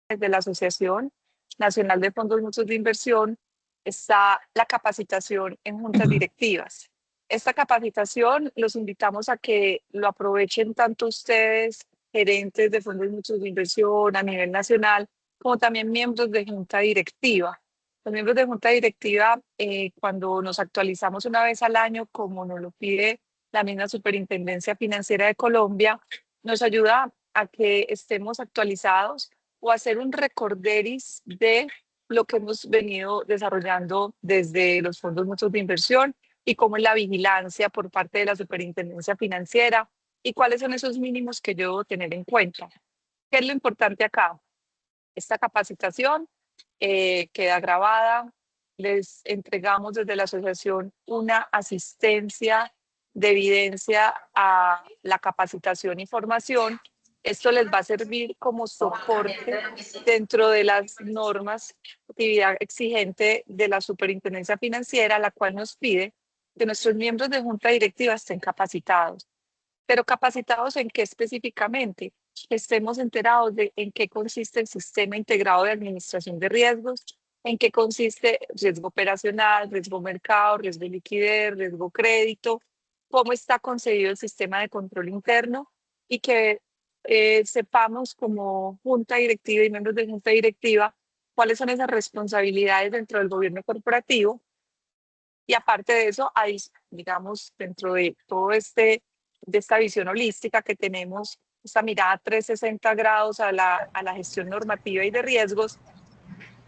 desde la Asociación Nacional de Fondos Mutuos de Inversión está la capacitación en juntas directivas. Esta capacitación los invitamos a que lo aprovechen tanto ustedes, gerentes de fondos mutuos de inversión a nivel nacional, como también miembros de junta directiva. Los miembros de junta directiva, cuando nos actualizamos una vez al año, como nos lo pide la misma Superintendencia Financiera de Colombia, nos ayuda a que estemos actualizados o hacer un recorderis de lo que hemos venido desarrollando desde los fondos mutuos de inversión y cómo es la vigilancia por parte de la Superintendencia Financiera y cuáles son esos mínimos que yo debo tener en cuenta. ¿Qué es lo importante acá? Esta capacitación queda grabada, les entregamos desde la asociación una asistencia de evidencia a la capacitación y formación. Esto les va a servir como soporte dentro de las normas de actividad exigente de la Superintendencia Financiera, la cual nos pide que nuestros miembros de junta directiva estén capacitados. ¿Pero capacitados en qué específicamente? Que estemos enterados de en qué consiste el sistema integrado de administración de riesgos, en qué consiste riesgo operacional, riesgo mercado, riesgo de liquidez, riesgo crédito, cómo está concebido el sistema de control interno y que sepamos como junta directiva y miembros de junta directiva cuáles son esas responsabilidades dentro del gobierno corporativo. Y aparte de eso, hay, digamos, dentro de todo de esta visión holística que tenemos, esta mirada 360 grados a la gestión normativa y de riesgos,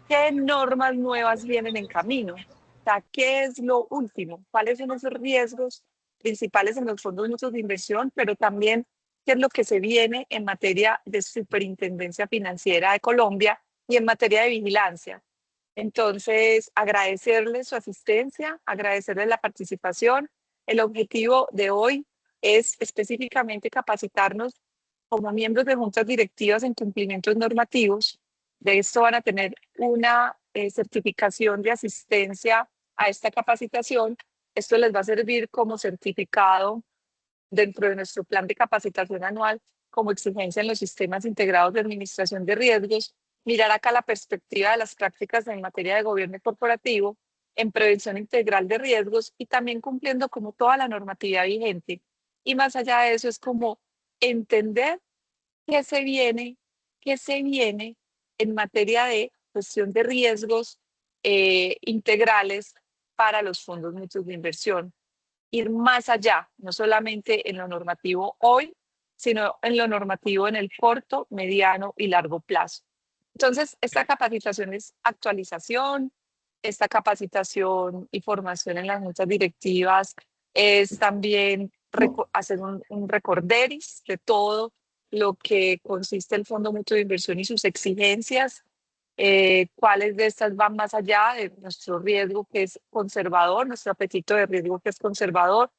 ¿qué normas nuevas vienen en camino? O sea, ¿qué es lo último? ¿Cuáles son esos riesgos principales en los fondos mutuos de inversión? Pero también, ¿qué es lo que se viene en materia de Superintendencia Financiera de Colombia y en materia de vigilancia? Entonces, agradecerles su asistencia, agradecerles la participación. El objetivo de hoy es específicamente capacitarnos como miembros de juntas directivas en cumplimientos normativos. De esto van a tener una certificación de asistencia a esta capacitación. Esto les va a servir como certificado dentro de nuestro plan de capacitación anual como exigencia en los sistemas integrados de administración de riesgos, mirar acá la perspectiva de las prácticas en materia de gobierno corporativo, en prevención integral de riesgos y también cumpliendo como toda la normatividad vigente. Y más allá de eso es como entender qué se viene, qué se viene en materia de gestión de riesgos integrales para los fondos mutuos de inversión, ir más allá, no solamente en lo normativo hoy, sino en lo normativo en el corto, mediano y largo plazo. Entonces, esta capacitación es actualización, esta capacitación y formación en las juntas directivas es también hacer un recorderis de todo lo que consiste el Fondo Mutuo de Inversión y sus exigencias, cuáles de estas van más allá de nuestro riesgo que es conservador, nuestro apetito de riesgo que es conservador,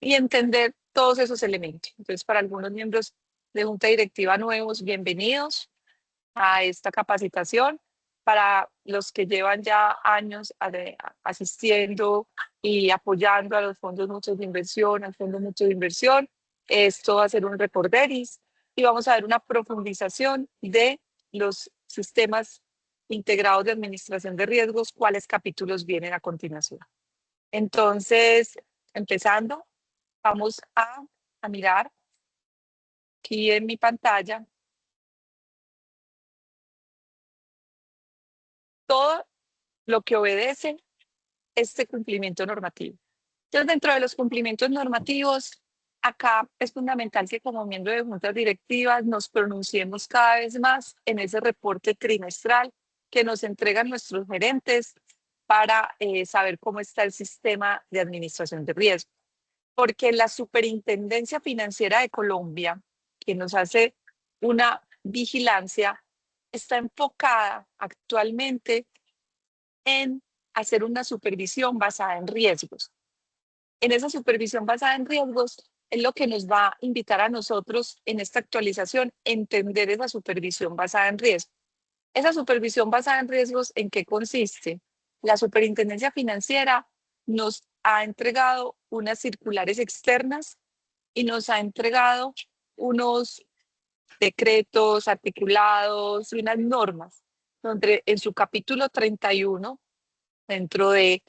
y entender todos esos elementos. Entonces, para algunos miembros de junta directiva nuevos, bienvenidos a esta capacitación. Para los que llevan ya años asistiendo y apoyando a los fondos mutuos de inversión, al fondo mutuo de inversión, esto va a ser un recorderis y vamos a ver una profundización de los sistemas integrados de administración de riesgos, cuáles capítulos vienen a continuación. Entonces, empezando, vamos a mirar aquí en mi pantalla todo lo que obedece este cumplimiento normativo. Entonces, dentro de los cumplimientos normativos, acá es fundamental que como miembro de juntas directivas nos pronunciemos cada vez más en ese reporte trimestral que nos entregan nuestros gerentes para saber cómo está el sistema de administración de riesgo. Porque la Superintendencia Financiera de Colombia, que nos hace una vigilancia, está enfocada actualmente en hacer una supervisión basada en riesgos. En esa supervisión basada en riesgos es lo que nos va a invitar a nosotros en esta actualización entender esa supervisión basada en riesgos. Esa supervisión basada en riesgos, ¿en qué consiste? La Superintendencia Financiera nos ha entregado unas circulares externas y nos ha entregado unos decretos articulados y unas normas, donde en su capítulo 31, dentro de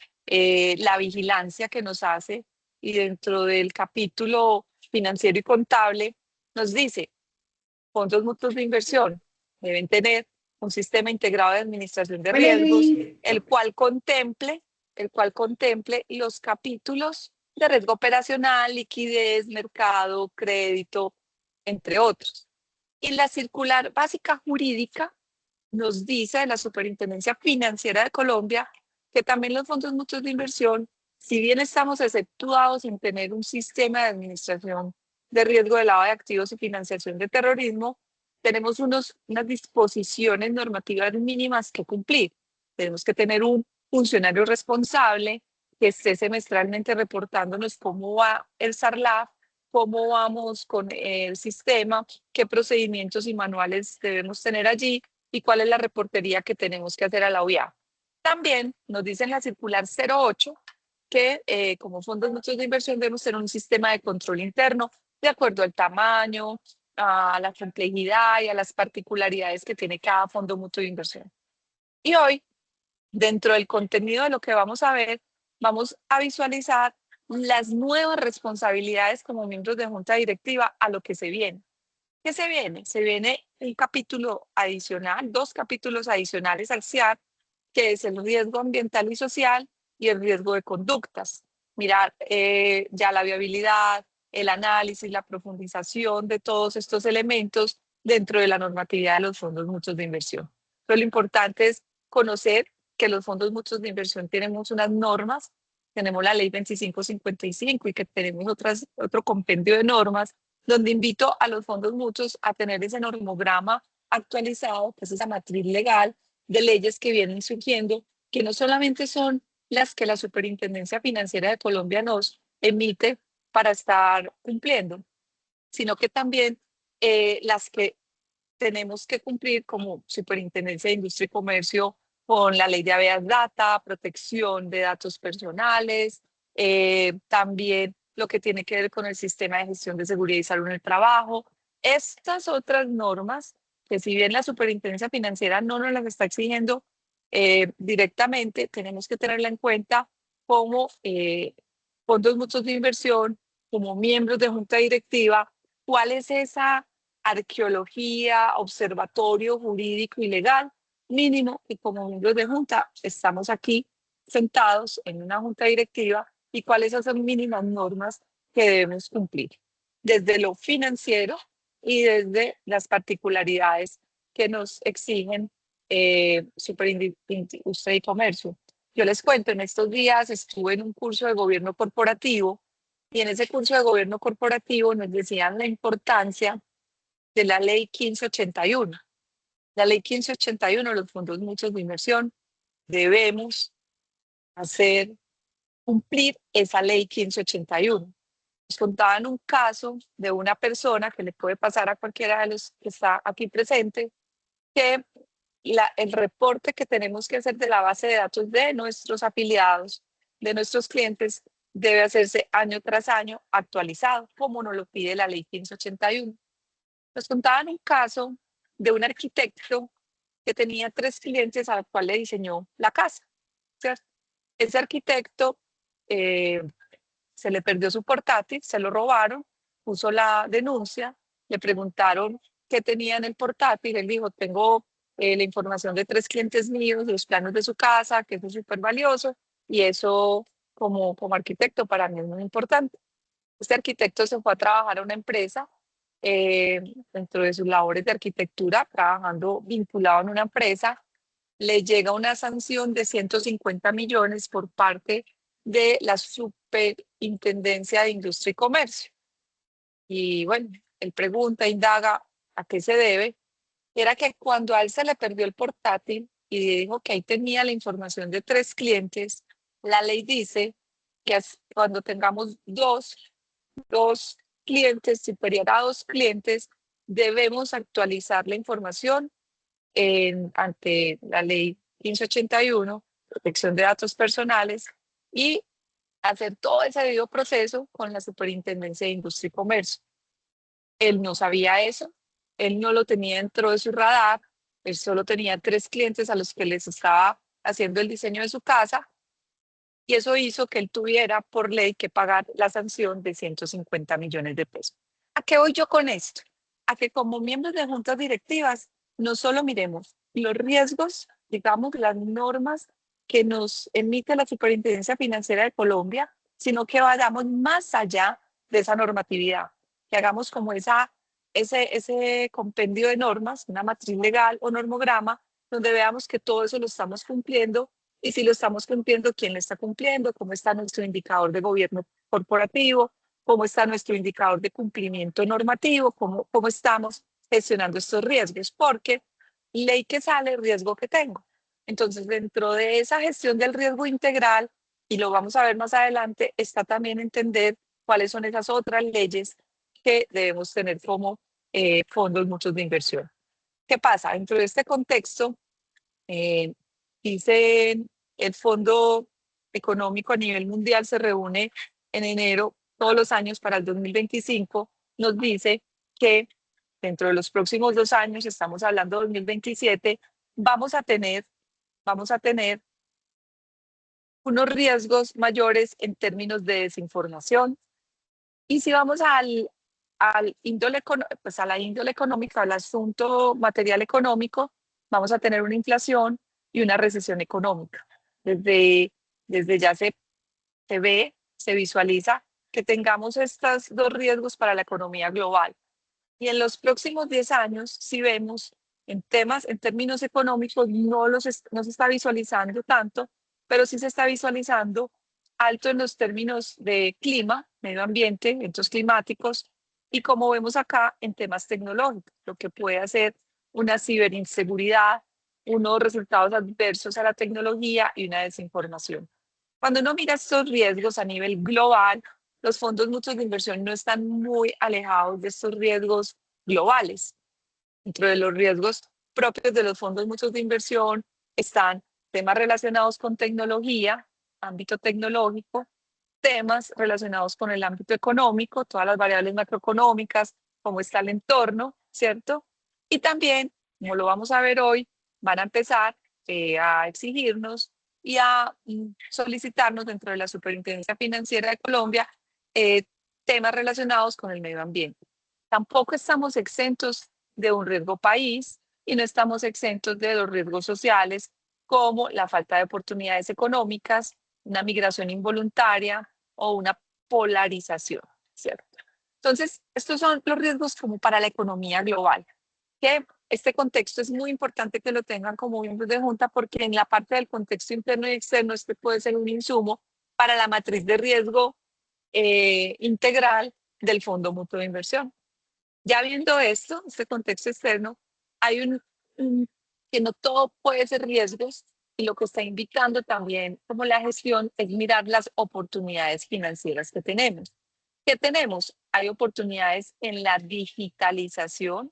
la vigilancia que nos hace y dentro del capítulo financiero y contable, nos dice, fondos mutuos de inversión deben tener un sistema integrado de administración de riesgos, el cual contemple los capítulos de riesgo operacional, liquidez, mercado, crédito, entre otros. Y la circular básica jurídica nos dice de la Superintendencia Financiera de Colombia que también los fondos mutuos de inversión, si bien estamos exceptuados en tener un sistema de administración de riesgo de lavado de activos y financiación de terrorismo, tenemos unas disposiciones normativas mínimas que cumplir. Tenemos que tener un funcionario responsable que esté semestralmente reportándonos cómo va el SARLAF, cómo vamos con el sistema, qué procedimientos y manuales debemos tener allí y cuál es la reportería que tenemos que hacer a la OIA. También nos dice en la circular 08 que como fondos mutuos de inversión debemos tener un sistema de control interno de acuerdo al tamaño, a la complejidad y a las particularidades que tiene cada fondo mutuo de inversión. Y hoy, dentro del contenido de lo que vamos a ver, vamos a visualizar las nuevas responsabilidades como miembros de junta directiva a lo que se viene. ¿Qué se viene? Se viene un capítulo adicional, 2 capítulos adicionales al CIAR, que es el riesgo ambiental y social y el riesgo de conductas. Mirar ya la viabilidad, el análisis, la profundización de todos estos elementos dentro de la normatividad de los fondos mutuos de inversión. Pero lo importante es conocer que los fondos mutuos de inversión tenemos unas normas, tenemos la ley 2555 y que tenemos otro compendio de normas donde invito a los fondos mutuos a tener ese normograma actualizado, que es esa matriz legal de leyes que vienen surgiendo, que no solamente son las que la Superintendencia Financiera de Colombia nos emite para estar cumpliendo, sino que también las que tenemos que cumplir como Superintendencia de Industria y Comercio con la ley de habeas data, protección de datos personales, también lo que tiene que ver con el sistema de gestión de seguridad y salud en el trabajo. Estas otras normas, que si bien la Superintendencia Financiera no nos las está exigiendo directamente, tenemos que tenerla en cuenta como fondos mutuos de inversión, como miembros de junta directiva, cuál es esa arqueología, observatorio jurídico y legal mínimo que como miembros de junta estamos aquí sentados en una junta directiva y cuáles son las mínimas normas que debemos cumplir, desde lo financiero y desde las particularidades que nos exigen Superindustria y Comercio. Yo les cuento, en estos días estuve en un curso de gobierno corporativo y en ese curso de gobierno corporativo nos decían la importancia de la ley 1581. La ley 1581, los fondos mutuos de inversión, debemos hacer cumplir esa ley 1581. Nos contaban un caso de una persona que le puede pasar a cualquiera de los que está aquí presente, que el reporte que tenemos que hacer de la base de datos de nuestros afiliados, de nuestros clientes, debe hacerse año tras año actualizado, como nos lo pide la ley 1581. Nos contaban un caso de un arquitecto que tenía 3 clientes a los cuales le diseñó la casa, ¿cierto? Ese arquitecto se le perdió su portátil, se lo robaron, puso la denuncia, le preguntaron qué tenía en el portátil, él dijo, tengo la información de 3 clientes míos, los planos de su casa, que eso es súper valioso, y eso como arquitecto para mí es muy importante. Este arquitecto se fue a trabajar a una empresa dentro de sus labores de arquitectura, trabajando vinculado en una empresa, le llega una sanción de 150 millones por parte de la Superintendencia de Industria y Comercio. Y bueno, él pregunta, indaga a qué se debe. Era que cuando a él se le perdió el portátil y dijo que ahí tenía la información de 3 clientes, la ley dice que cuando tengamos dos clientes, superior a 2 clientes, debemos actualizar la información ante la ley 1581, protección de datos personales, y hacer todo ese debido proceso con la Superintendencia de Industria y Comercio. Él no sabía eso, él no lo tenía dentro de su radar, él solo tenía 3 clientes a los que les estaba haciendo el diseño de su casa y eso hizo que él tuviera por ley que pagar la sanción de 150 millones de pesos. ¿A qué voy yo con esto? A que como miembros de juntas directivas no solo miremos los riesgos, digamos, las normas que nos emite la Superintendencia Financiera de Colombia, sino que vayamos más allá de esa normatividad, que hagamos como ese compendio de normas, una matriz legal o normograma, donde veamos que todo eso lo estamos cumpliendo y si lo estamos cumpliendo, quién lo está cumpliendo, cómo está nuestro indicador de gobierno corporativo, cómo está nuestro indicador de cumplimiento normativo, cómo estamos gestionando estos riesgos, porque ley que sale, riesgo que tengo. Entonces, dentro de esa gestión del riesgo integral, y lo vamos a ver más adelante, está también entender cuáles son esas otras leyes que debemos tener como fondos muchos de inversión. ¿Qué pasa? Dentro de este contexto, eh, dice el Fondo Económico a nivel mundial se reúne en enero todos los años para el 2025, nos dice que dentro de los próximos 2 años, estamos hablando de 2027, vamos a tener unos riesgos mayores en términos de desinformación. Y si vamos al índole, pues a la índole económica, al asunto material económico, vamos a tener una inflación y una recesión económica. Desde ya se ve, se visualiza que tengamos estos dos riesgos para la economía global. Y en los próximos 10 años, si vemos en términos económicos, no se está visualizando tanto, pero sí se está visualizando alto en los términos de clima, medio ambiente, eventos climáticos, y como vemos acá, en temas tecnológicos, lo que puede hacer una ciberinseguridad, unos resultados adversos a la tecnología y una desinformación. Cuando uno mira estos riesgos a nivel global, los fondos mutuos de inversión no están muy alejados de estos riesgos globales. Dentro de los riesgos propios de los fondos mutuos de inversión están temas relacionados con tecnología, ámbito tecnológico, temas relacionados con el ámbito económico, todas las variables macroeconómicas, cómo está el entorno, ¿cierto? Y también, como lo vamos a ver hoy, van a empezar a exigirnos y a solicitarnos dentro de la Superintendencia Financiera de Colombia eh, temas relacionados con el medio ambiente. Tampoco estamos exentos de un riesgo país y no estamos exentos de los riesgos sociales como la falta de oportunidades económicas, una migración involuntaria o una polarización, ¿cierto? Entonces, estos son los riesgos como para la economía global, que este contexto es muy importante que lo tengan como miembros de junta porque en la parte del contexto interno y externo este puede ser un insumo para la matriz de riesgo integral del Fondo Mutuo de Inversión. Ya viendo esto, este contexto externo, hay que no todo puede ser riesgos y lo que está invitando también como la gestión es mirar las oportunidades financieras que tenemos. ¿Qué tenemos? Hay oportunidades en la digitalización,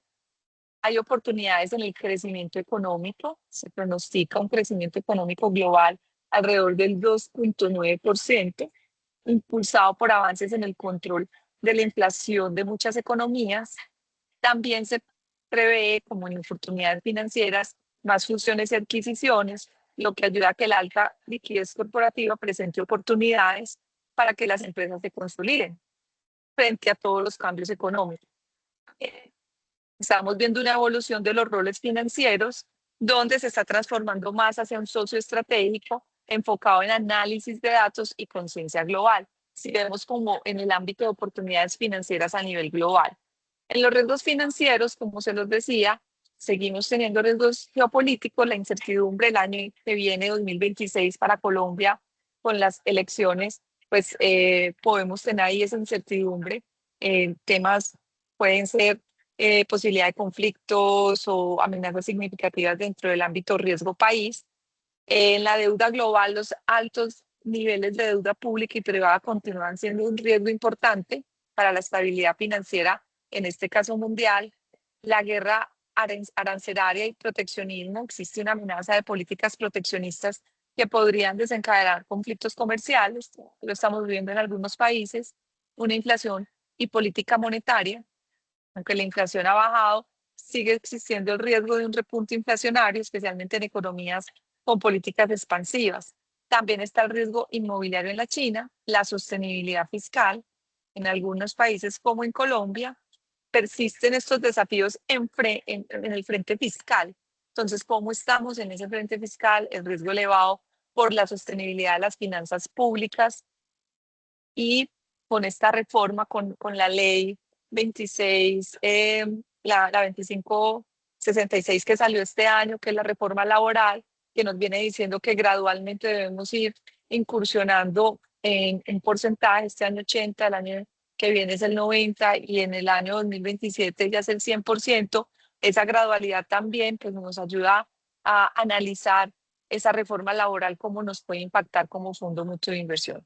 hay oportunidades en el crecimiento económico, se pronostica un crecimiento económico global alrededor del 2,9%, impulsado por avances en el control de la inflación de muchas economías. También se prevé, como en oportunidades financieras, más fusiones y adquisiciones, lo que ayuda a que la alta liquidez corporativa presente oportunidades para que las empresas se consoliden frente a todos los cambios económicos. Estamos viendo una evolución de los roles financieros, donde se está transformando más hacia un socio estratégico enfocado en análisis de datos y conciencia global. Si vemos como en el ámbito de oportunidades financieras a nivel global. En los riesgos financieros, como se los decía, seguimos teniendo riesgos geopolíticos, la incertidumbre el año que viene, 2026, para Colombia, con las elecciones, pues podemos tener ahí esa incertidumbre. Temas pueden ser posibilidad de conflictos o amenazas significativas dentro del ámbito riesgo país. En la deuda global, los altos niveles de deuda pública y privada continúan siendo un riesgo importante para la estabilidad financiera, en este caso mundial. La guerra arancelaria y proteccionismo, existe una amenaza de políticas proteccionistas que podrían desencadenar conflictos comerciales, lo estamos viviendo en algunos países, una inflación y política monetaria, aunque la inflación ha bajado, sigue existiendo el riesgo de un repunte inflacionario, especialmente en economías con políticas expansivas. También está el riesgo inmobiliario en la China, la sostenibilidad fiscal. En algunos países como en Colombia, persisten estos desafíos en el frente fiscal. Entonces, ¿cómo estamos en ese frente fiscal? El riesgo elevado por la sostenibilidad de las finanzas públicas y con esta reforma, con la ley 26, la 2566 que salió este año, que es la reforma laboral, que nos viene diciendo que gradualmente debemos ir incursionando en porcentaje, este año 80, el año que viene es el 90 y en el año 2027 ya es el 100%. Esa gradualidad también pues, nos ayuda a analizar esa reforma laboral, cómo nos puede impactar como fondo mucho de inversión.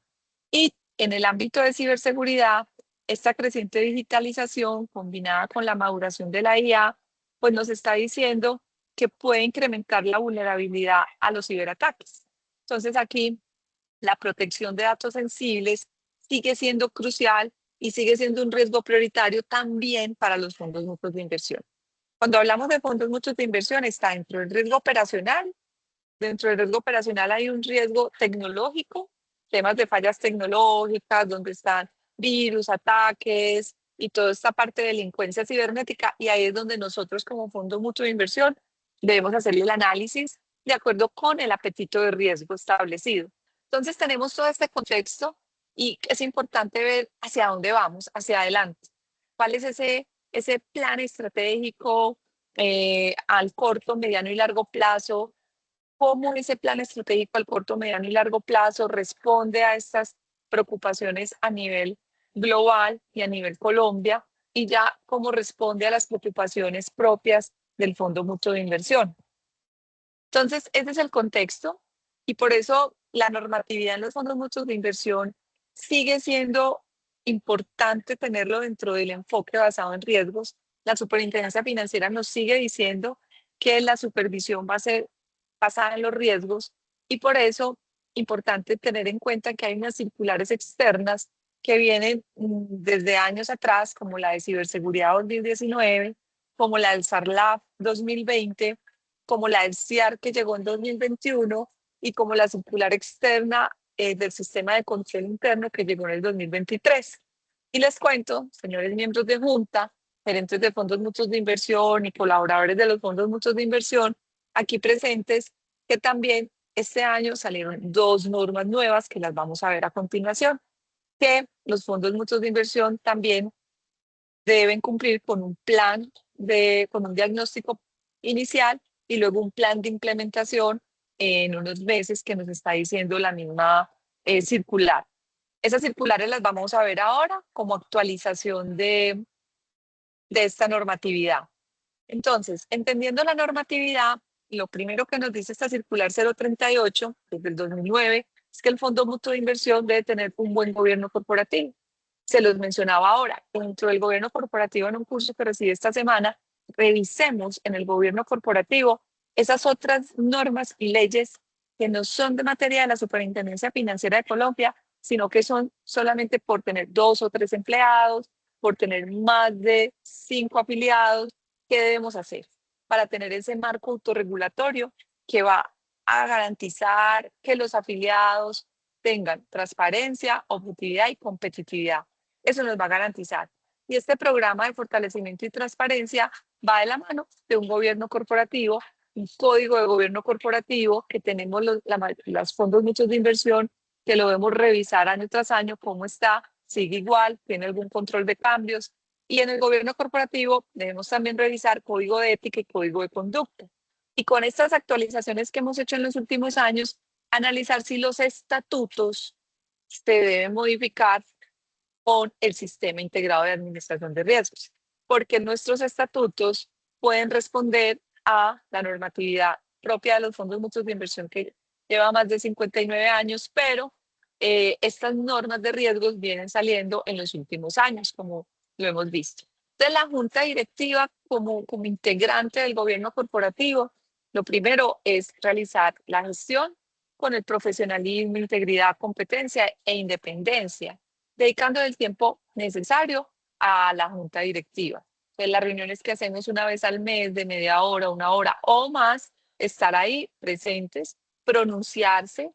Y en el ámbito de ciberseguridad, esta creciente digitalización combinada con la maduración de la IA, pues nos está diciendo que puede incrementar la vulnerabilidad a los ciberataques. Entonces aquí la protección de datos sensibles sigue siendo crucial y sigue siendo un riesgo prioritario también para los fondos mutuos de inversión. Cuando hablamos de fondos mutuos de inversión, está dentro del riesgo operacional. Dentro del riesgo operacional hay un riesgo tecnológico, temas de fallas tecnológicas, donde están virus, ataques y toda esta parte de delincuencia cibernética. Y ahí es donde nosotros como fondo mutuo de inversión debemos hacerle el análisis de acuerdo con el apetito de riesgo establecido. Entonces tenemos todo este contexto y es importante ver hacia dónde vamos, hacia adelante. ¿Cuál es ese plan estratégico al corto, mediano y largo plazo? ¿Cómo ese plan estratégico al corto, mediano y largo plazo responde a estas preocupaciones a nivel global y a nivel Colombia? Y ya cómo responde a las preocupaciones propias del Fondo Mutuo de Inversión. Entonces, ese es el contexto y por eso la normatividad en los fondos mutuos de inversión sigue siendo importante tenerlo dentro del enfoque basado en riesgos. La superintendencia financiera nos sigue diciendo que la supervisión va a ser basada en los riesgos y por eso importante tener en cuenta que hay unas circulares externas que vienen desde años atrás, como la de ciberseguridad 2019, como la del SARLAF 2020, como la del CIAR que llegó en 2021 y como la circular externa del sistema de control interno que llegó en el 2023. Y les cuento, señores miembros de Junta, gerentes de fondos mutuos de inversión y colaboradores de los fondos mutuos de inversión, aquí presentes, que también este año salieron 2 normas nuevas que las vamos a ver a continuación, que los fondos mutuos de inversión también deben cumplir con un plan, con un diagnóstico inicial y luego un plan de implementación en unos meses que nos está diciendo la misma circular. Esas circulares las vamos a ver ahora como actualización de esta normatividad. Entonces, entendiendo la normatividad, lo primero que nos dice esta circular 038 desde el 2009 es que el Fondo Mutuo de Inversión debe tener un buen gobierno corporativo. Se los mencionaba ahora, dentro del gobierno corporativo en un curso que recibí esta semana, revisemos en el gobierno corporativo esas otras normas y leyes que no son de materia de la Superintendencia Financiera de Colombia, sino que son solamente por tener 2 o 3 empleados, por tener más de 5 afiliados. ¿Qué debemos hacer para tener ese marco autorregulatorio que va a garantizar que los afiliados tengan transparencia, objetividad y competitividad? Eso nos va a garantizar. Y este programa de fortalecimiento y transparencia va de la mano de un gobierno corporativo, un código de gobierno corporativo que tenemos los fondos mutuos de inversión, que lo debemos revisar año tras año, cómo está, sigue igual, tiene algún control de cambios. Y en el gobierno corporativo debemos también revisar código de ética y código de conducta. Y con estas actualizaciones que hemos hecho en los últimos años, analizar si los estatutos se deben modificar con el sistema integrado de administración de riesgos, porque nuestros estatutos pueden responder a la normatividad propia de los fondos mutuos de inversión que lleva más de 59 años, pero estas normas de riesgos vienen saliendo en los últimos años, como lo hemos visto. Entonces, la junta directiva como integrante del gobierno corporativo, lo primero es realizar la gestión con el profesionalismo, integridad, competencia e independencia, dedicando el tiempo necesario a la junta directiva. pues las reuniones que hacemos una vez al mes de media hora, una hora o más, estar ahí presentes, pronunciarse,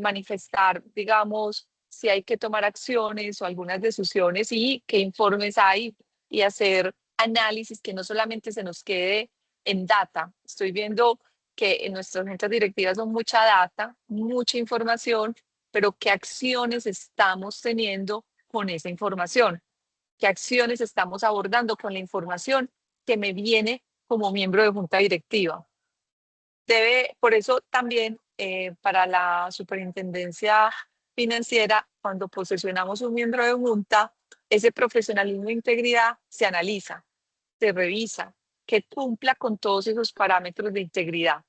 manifestar, digamos, si hay que tomar acciones o algunas decisiones y qué informes hay y hacer análisis que no solamente se nos quede en data. Estoy viendo que en nuestras juntas directivas son mucha data, mucha información, pero qué acciones estamos teniendo con esa información, qué acciones estamos abordando con la información que me viene como miembro de junta directiva. Por eso también para la superintendencia financiera, cuando posesionamos un miembro de junta, ese profesionalismo e integridad se analiza, se revisa, que cumpla con todos esos parámetros de integridad.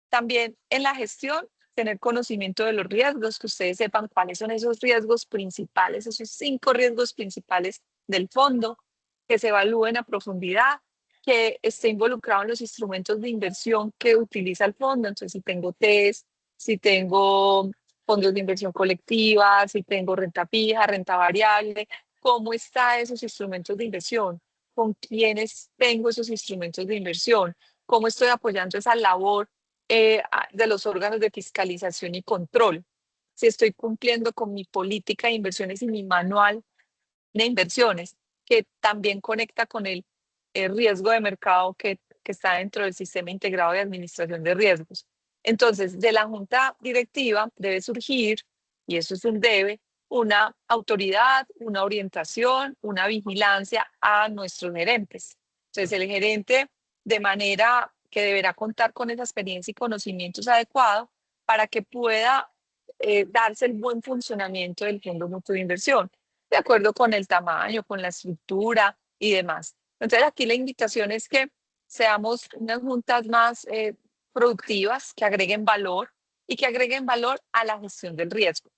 También en la gestión, tener conocimiento de los riesgos, que ustedes sepan cuáles son esos riesgos principales, esos 5 riesgos principales del fondo, que se evalúen a profundidad, que esté involucrado en los instrumentos de inversión que utiliza el fondo. Entonces, si tengo TES, si tengo fondos de inversión colectiva, si tengo renta fija, renta variable, ¿cómo están esos instrumentos de inversión? ¿Con quiénes tengo esos instrumentos de inversión? ¿Cómo estoy apoyando esa labor de los órganos de fiscalización y control? Si estoy cumpliendo con mi política de inversiones y mi manual de inversiones, que también conecta con el riesgo de mercado que está dentro del sistema integrado de administración de riesgos. Entonces, de la junta directiva debe surgir, y eso es un debe, una autoridad, una orientación, una vigilancia a nuestros gerentes. Entonces, el gerente, de manera que deberá contar con esa experiencia y conocimientos adecuados para que pueda darse el buen funcionamiento del fondo mutuo de inversión, de acuerdo con el tamaño, con la estructura y demás. Entonces, aquí la invitación es que seamos unas juntas más productivas, que agreguen valor y que agreguen valor a la gestión del riesgo.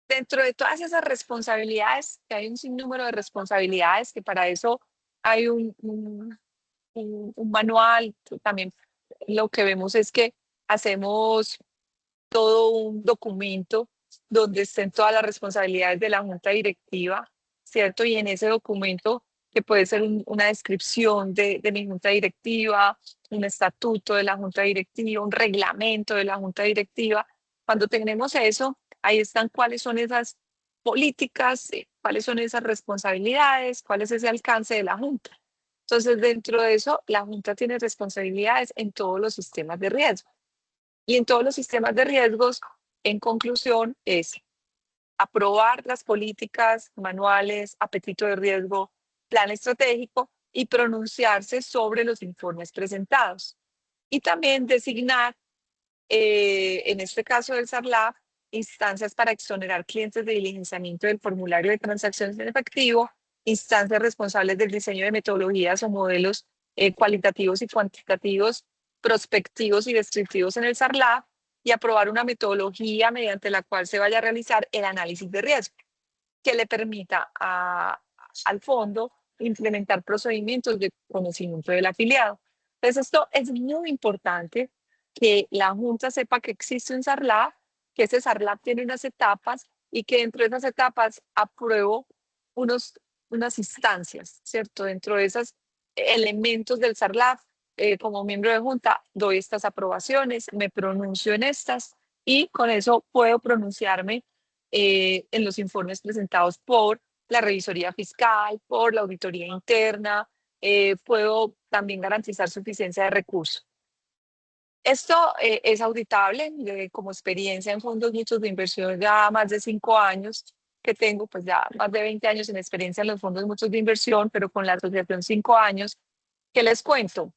Dentro de todas esas responsabilidades, que hay un sinnúmero de responsabilidades, que para eso hay un manual. También lo que vemos es que hacemos todo un documento donde estén todas las responsabilidades de la junta directiva, ¿cierto? Y en ese documento, que puede ser una descripción de mi junta directiva, un estatuto de la junta directiva, un reglamento de la junta directiva. Cuando tenemos eso, ahí están cuáles son esas políticas, cuáles son esas responsabilidades, cuál es ese alcance de la junta. Entonces, dentro de eso, la junta tiene responsabilidades en todos los sistemas de riesgo. Y en todos los sistemas de riesgos, en conclusión, es aprobar las políticas, manuales, apetito de riesgo, plan estratégico y pronunciarse sobre los informes presentados. Y también designar, en este caso del SARLAF, instancias para exonerar clientes de diligenciamiento del formulario de transacciones en efectivo, instancias responsables del diseño de metodologías o modelos cualitativos y cuantitativos, prospectivos y descriptivos en el SARLAF, y aprobar una metodología mediante la cual se vaya a realizar el análisis de riesgo, que le permita al fondo implementar procedimientos de conocimiento del afiliado. Entonces, esto es muy importante, que la Junta sepa que existe un SARLAF, que ese SARLAF tiene unas etapas y que dentro de esas etapas apruebo unas instancias, ¿cierto? Dentro de esos elementos del SARLAF, como miembro de Junta, doy estas aprobaciones, me pronuncio en estas y con eso puedo pronunciarme en los informes presentados por la revisoría fiscal, por la auditoría interna. Puedo también garantizar suficiencia de recursos. Esto es auditable, como experiencia en fondos mutuos de inversión, ya más de 5 años que tengo, pues ya más de 20 años en experiencia en los fondos mutuos de inversión, pero con la asociación 5 años. ¿Qué les cuento?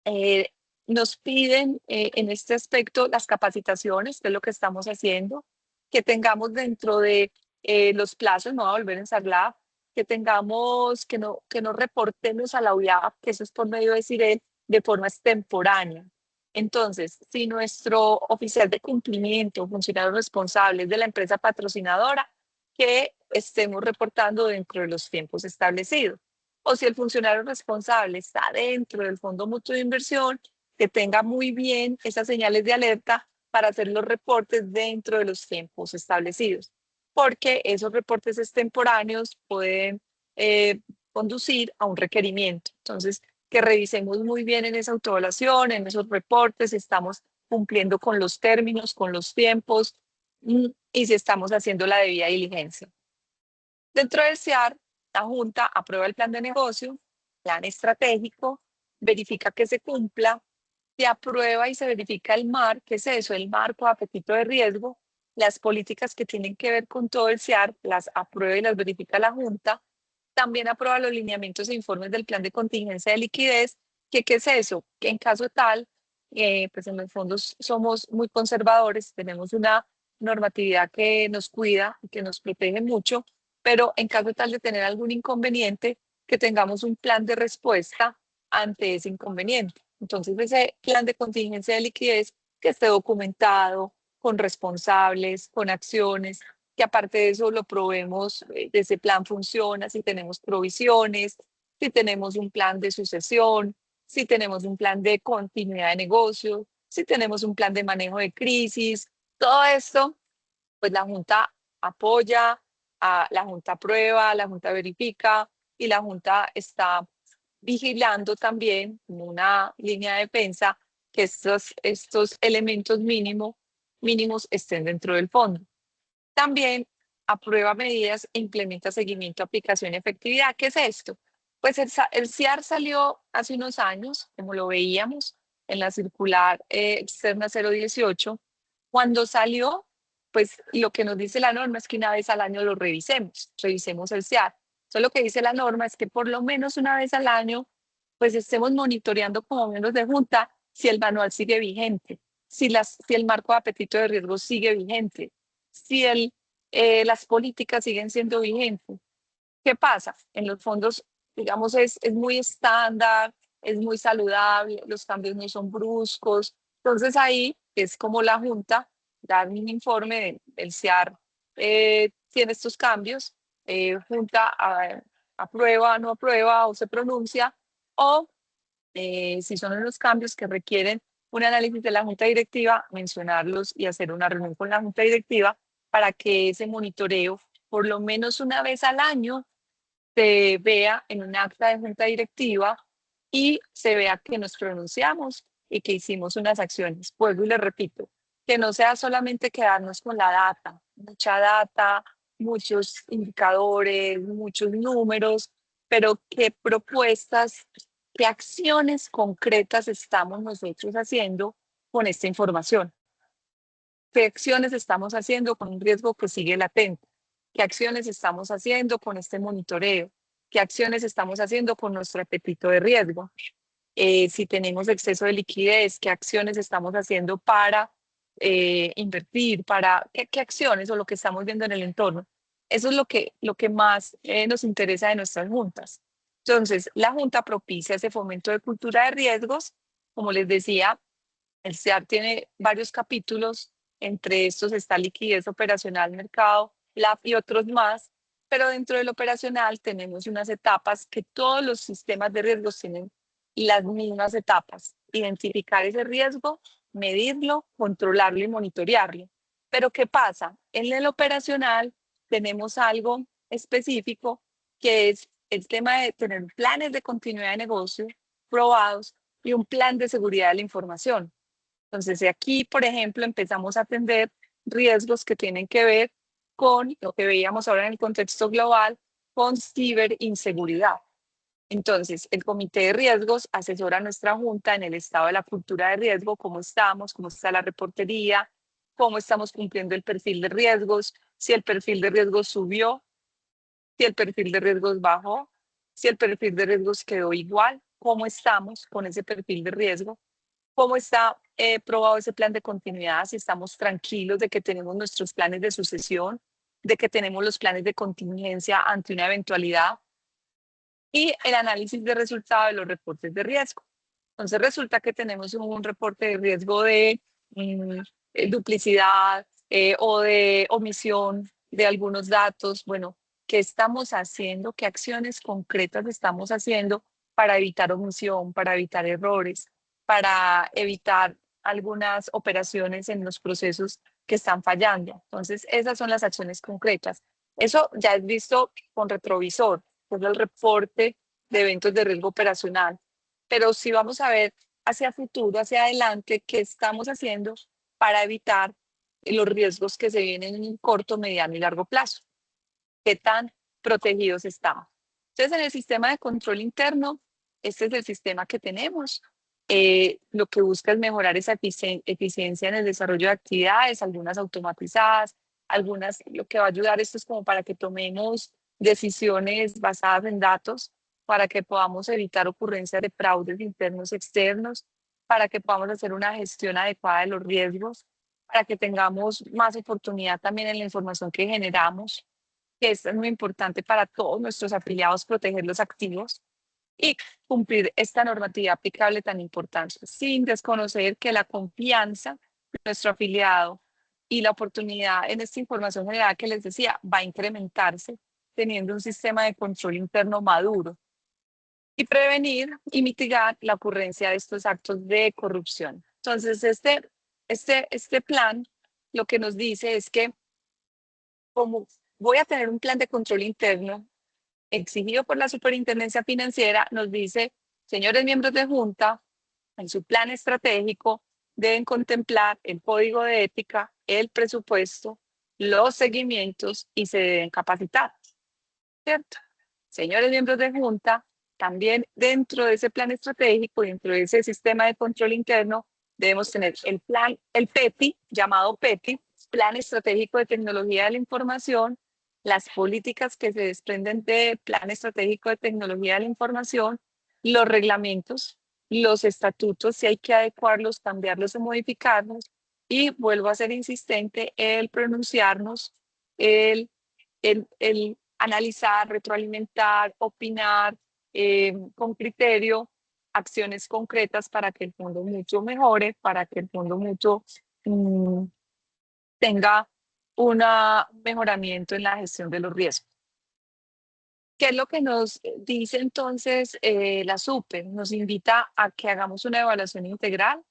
Eh, Nos piden en este aspecto las capacitaciones, que es lo que estamos haciendo, que tengamos dentro de los plazos, no va a volver en SARLAF, que tengamos, que no reportemos a la UIAP, que eso es por medio de CIREL, de forma extemporánea. Entonces, si nuestro oficial de cumplimiento, funcionario responsable de la empresa patrocinadora, que estemos reportando dentro de los tiempos establecidos. O si el funcionario responsable está dentro del fondo mutuo de inversión, que tenga muy bien esas señales de alerta para hacer los reportes dentro de los tiempos establecidos, porque esos reportes extemporáneos pueden conducir a un requerimiento. Entonces, que revisemos muy bien en esa autoevaluación, en esos reportes, si estamos cumpliendo con los términos, con los tiempos y si estamos haciendo la debida diligencia. Dentro del CIAR, la Junta aprueba el plan de negocio, plan estratégico, verifica que se cumpla, se aprueba y se verifica el MAR, ¿qué es eso? El marco de apetito de riesgo, las políticas que tienen que ver con todo el CIAR, las aprueba y las verifica la Junta, también aprueba los lineamientos e informes del plan de contingencia de liquidez, que ¿qué es eso? Que en caso tal, pues en los fondos somos muy conservadores, tenemos una normatividad que nos cuida y que nos protege mucho, pero en caso tal de tener algún inconveniente, que tengamos un plan de respuesta ante ese inconveniente. Entonces, ese plan de contingencia de liquidez que esté documentado, con responsables, con acciones, que aparte de eso lo probemos, ese plan funciona, si tenemos provisiones, si tenemos un plan de sucesión, si tenemos un plan de continuidad de negocio, si tenemos un plan de manejo de crisis, todo esto, pues la Junta apoya, la Junta aprueba, la Junta verifica y la Junta está vigilando también como una línea de defensa que estos elementos mínimos estén dentro del fondo. También aprueba medidas e implementa seguimiento, aplicación y efectividad. ¿Qué es esto? Pues el CIAR salió hace unos años, como lo veíamos en la circular externa 018. Cuando salió, pues lo que nos dice la norma es que una vez al año lo revisemos el CIAR. Entonces lo que dice la norma es que por lo menos una vez al año, pues estemos monitoreando como miembros de junta si el manual sigue vigente, si el marco de apetito de riesgo sigue vigente, si las políticas siguen siendo vigentes. ¿Qué pasa? En los fondos, digamos, es muy estándar, es muy saludable, los cambios no son bruscos. Entonces ahí es como la Junta da un informe del CIAR, tiene estos cambios, Junta aprueba, no aprueba o se pronuncia, o si son unos cambios que requieren un análisis de la Junta Directiva, mencionarlos y hacer una reunión con la Junta Directiva para que ese monitoreo, por lo menos una vez al año, se vea en un acta de Junta Directiva y se vea que nos pronunciamos y que hicimos unas acciones. Vuelvo y le repito, que no sea solamente quedarnos con la data, mucha data, muchos indicadores, muchos números, pero qué propuestas, qué acciones concretas estamos nosotros haciendo con esta información. ¿Qué acciones estamos haciendo con un riesgo que sigue latente? ¿Qué acciones estamos haciendo con este monitoreo? ¿Qué acciones estamos haciendo con nuestro apetito de riesgo? Si tenemos exceso de liquidez, ¿qué acciones estamos haciendo para invertir? ¿Qué acciones o lo que estamos viendo en el entorno? Eso es lo que más nos interesa de nuestras juntas. Entonces, la junta propicia ese fomento de cultura de riesgos. Como les decía, el CIAR tiene varios capítulos, entre estos está liquidez operacional, mercado, LAF y otros más, pero dentro del operacional tenemos unas etapas que todos los sistemas de riesgos tienen las mismas etapas. Identificar ese riesgo, medirlo, controlarlo y monitorearlo. Pero ¿qué pasa? En el operacional tenemos algo específico que es el tema de tener planes de continuidad de negocio probados y un plan de seguridad de la información. Entonces, de aquí, por ejemplo, empezamos a atender riesgos que tienen que ver con lo que veíamos ahora en el contexto global, con ciberinseguridad. Entonces, el comité de riesgos asesora a nuestra junta en el estado de la cultura de riesgo, cómo estamos, cómo está la reportería, cómo estamos cumpliendo el perfil de riesgos, si el perfil de riesgos subió, si el perfil de riesgos bajó, si el perfil de riesgos quedó igual, cómo estamos con ese perfil de riesgo, cómo está probado ese plan de continuidad, si estamos tranquilos de que tenemos nuestros planes de sucesión, de que tenemos los planes de contingencia ante una eventualidad y el análisis de resultado de los reportes de riesgo. Entonces resulta que tenemos un reporte de riesgo de duplicidad o de omisión de algunos datos. Bueno, ¿qué estamos haciendo? ¿Qué acciones concretas estamos haciendo para evitar omisión, para evitar errores, para evitar algunas operaciones en los procesos que están fallando? Entonces, esas son las acciones concretas. Eso ya es visto con retrovisor. que es el reporte de eventos de riesgo operacional. Pero sí vamos a ver hacia futuro, hacia adelante, qué estamos haciendo para evitar los riesgos que se vienen en un corto, mediano y largo plazo. ¿Qué tan protegidos estamos? Entonces, en el sistema de control interno, este es el sistema que tenemos. Lo que busca es mejorar esa eficiencia en el desarrollo de actividades, algunas automatizadas, algunas, lo que va a ayudar esto es como para que tomemos decisiones basadas en datos, para que podamos evitar ocurrencias de fraudes internos y externos, para que podamos hacer una gestión adecuada de los riesgos, para que tengamos más oportunidad también en la información que generamos, que esto es muy importante para todos nuestros afiliados, proteger los activos y cumplir esta normativa aplicable tan importante, sin desconocer que la confianza de nuestro afiliado y la oportunidad en esta información general que les decía va a incrementarse teniendo un sistema de control interno maduro y prevenir y mitigar la ocurrencia de estos actos de corrupción. Entonces, este plan lo que nos dice es que como voy a tener un plan de control interno exigido por la Superintendencia Financiera, nos dice, señores miembros de Junta, en su plan estratégico deben contemplar el código de ética, el presupuesto, los seguimientos y se deben capacitar, ¿cierto? Señores miembros de Junta, también dentro de ese plan estratégico, dentro de ese sistema de control interno, debemos tener el plan, el PETI, llamado PETI, Plan Estratégico de Tecnología de la Información, las políticas que se desprenden del Plan Estratégico de Tecnología de la Información, los reglamentos, los estatutos, si hay que adecuarlos, cambiarlos o modificarlos, y vuelvo a ser insistente, el pronunciarnos, el analizar, retroalimentar, opinar con criterio, acciones concretas para que el fondo mutuo mejore, para que el fondo mutuo tenga un mejoramiento en la gestión de los riesgos. ¿Qué es lo que nos dice entonces la SUPE? Nos invita a que hagamos una evaluación integral,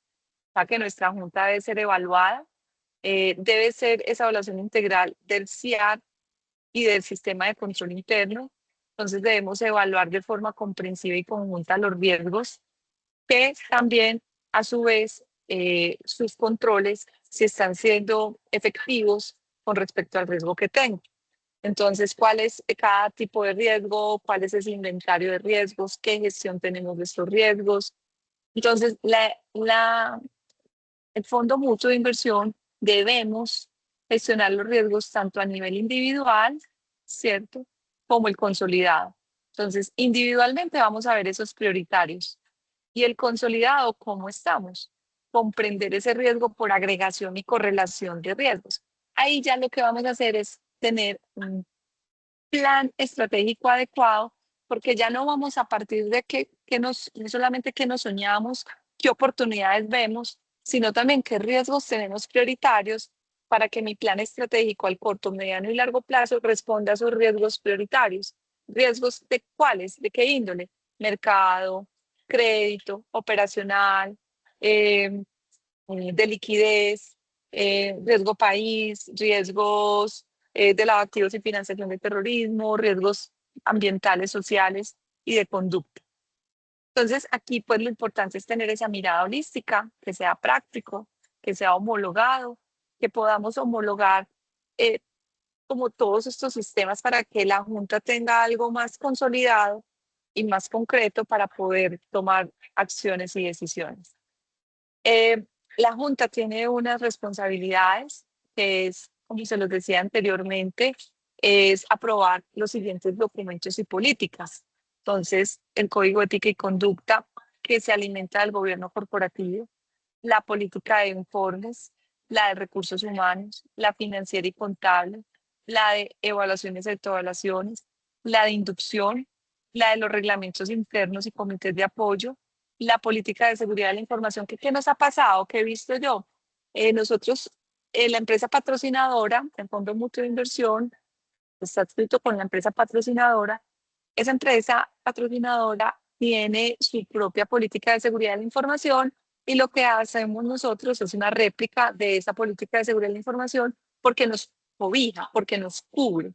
a que nuestra junta debe ser evaluada, debe ser esa evaluación integral del CIAR y del sistema de control interno. Entonces debemos evaluar de forma comprensiva y conjunta los riesgos, que también a su vez sus controles si están siendo efectivos con respecto al riesgo que tengo. Entonces, ¿cuál es cada tipo de riesgo? ¿Cuál es ese inventario de riesgos? ¿Qué gestión tenemos de estos riesgos? Entonces, el Fondo Mutuo de Inversión debemos gestionar los riesgos tanto a nivel individual, ¿cierto? Como el consolidado. Entonces, individualmente vamos a ver esos prioritarios. Y el consolidado, ¿cómo estamos? Comprender ese riesgo por agregación y correlación de riesgos. Ahí ya lo que vamos a hacer es tener un plan estratégico adecuado, porque ya no vamos a partir de no solamente que nos soñamos, qué oportunidades vemos, sino también qué riesgos tenemos prioritarios para que mi plan estratégico al corto, mediano y largo plazo responda a esos riesgos prioritarios. ¿Riesgos de cuáles? ¿De qué índole? Mercado, crédito, operacional, de liquidez, riesgo país, riesgos de lavado de activos y financiación de terrorismo, riesgos ambientales, sociales y de conducta. Entonces, aquí pues lo importante es tener esa mirada holística, que sea práctico, que sea homologado, que podamos homologar eh, como todos estos sistemas para que la Junta tenga algo más consolidado y más concreto para poder tomar acciones y decisiones. La Junta tiene unas responsabilidades, que es, como se los decía anteriormente, es aprobar los siguientes documentos y políticas. Entonces, el Código de Ética y Conducta, que se alimenta del gobierno corporativo, la política de informes, la de recursos humanos, la financiera y contable, la de evaluaciones y autoevaluaciones, la de inducción, la de los reglamentos internos y comités de apoyo, la política de seguridad de la información. ¿Qué nos ha pasado? ¿Qué he visto yo? Nosotros, la empresa patrocinadora, el Fondo Mutuo de Inversión, está adscrito con la empresa patrocinadora. Esa empresa patrocinadora tiene su propia política de seguridad de la información y lo que hacemos nosotros es una réplica de esa política de seguridad de la información porque nos cobija, porque nos cubre.